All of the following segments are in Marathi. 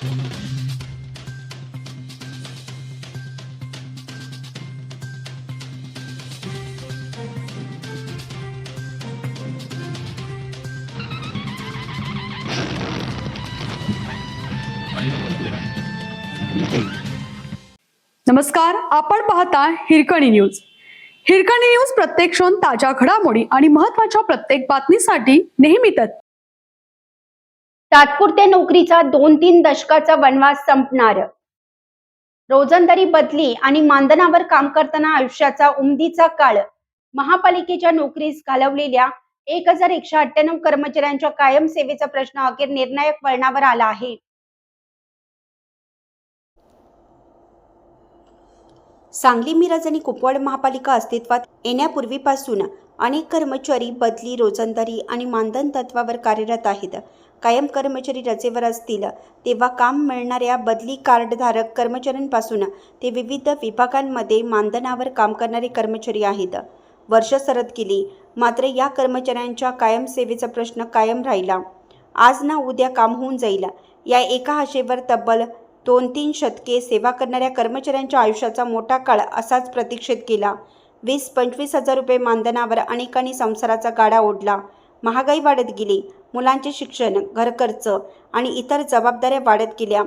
नमस्कार, आपण पाहता हिरकणी न्यूज. हिरकणी न्यूज प्रत्येक क्षण ताज्या घडामोडी आणि महत्त्वाच्या प्रत्येक बातमीसाठी नेहमी तत्पर. तात्पुरत्या नोकरीचा 2-3 दशकाचा वनवास संपणार. रोजंदारी बदली आणि मानधनावर काम करताना आयुष्याचा उमदीचा काळ. महापालिकेच्या नोकरीस घालवलेल्या 1198 कर्मचाऱ्यांच्या कायम सेवेचा प्रश्न अखेर निर्णायक वळणावर आला आहे. सांगली, मिरज आणि कुपवाड महापालिका अस्तित्वात येण्यापूर्वीपासून अनेक कर्मचारी बदली, रोजंदारी आणि मानधन तत्वावर कार्यरत आहेत. कायम कर्मचारी रजेवर असतील तेव्हा काम मिळणाऱ्या बदली कार्डधारक कर्मचाऱ्यांपासून ते विविध विभागांमध्ये मानधनावर काम करणारे कर्मचारी आहेत. वर्ष सरत गेली, मात्र या कर्मचाऱ्यांच्या कायम सेवेचा प्रश्न कायम राहिला. आज ना उद्या काम होऊन जाईल या एका आशेवर तब्बल 2-3 शतके सेवा करणाऱ्या कर्मचाऱ्यांच्या आयुष्याचा मोठा काळ असाच प्रतीक्षेत गेला. 20-25 हजार रुपये मानधनावर अनेकांनी संसाराचा गाडा ओढला. महागाई वाढत गेली, मुलांचे शिक्षण, घरखर्च आणि इतर जबाबदाऱ्या वाढत गेल्या.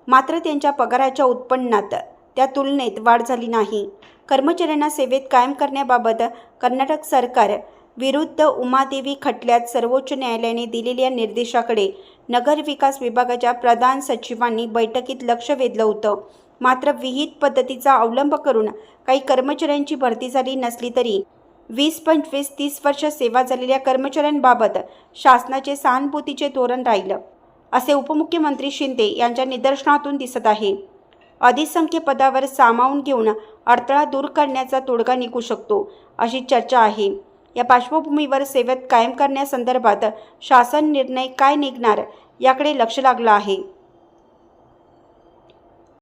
मात्र त्यांच्या पगाराच्या उत्पन्नात त्या तुलनेत वाढ झाली नाही. कर्मचाऱ्यांना सेवेत कायम करण्याबाबत कर्नाटक सरकार विरुद्ध उमादेवी खटल्यात सर्वोच्च न्यायालयाने दिलेल्या निर्देशाकडे नगर विकास विभागाच्या प्रधान सचिवांनी बैठकीत लक्ष वेधलं होतं. मात्र विहित पद्धतीचा अवलंब करून काही कर्मचाऱ्यांची भरती झाली नसली तरी 20-25-30 वर्ष सेवा झालेल्या कर्मचाऱ्यांबाबत शासनाचे सहानुभूतीचे धोरण राहिलं, असे उपमुख्यमंत्री शिंदे यांच्या निदर्शनातून दिसत आहे. अधिसंख्य पदावर सामावून घेऊन अडथळा दूर करण्याचा तोडगा निघू शकतो, अशी चर्चा आहे. या पार्श्वभूमीवर सेवेत कायम करण्यासंदर्भात शासन निर्णय काय निघणार याकडे लक्ष लागलं आहे.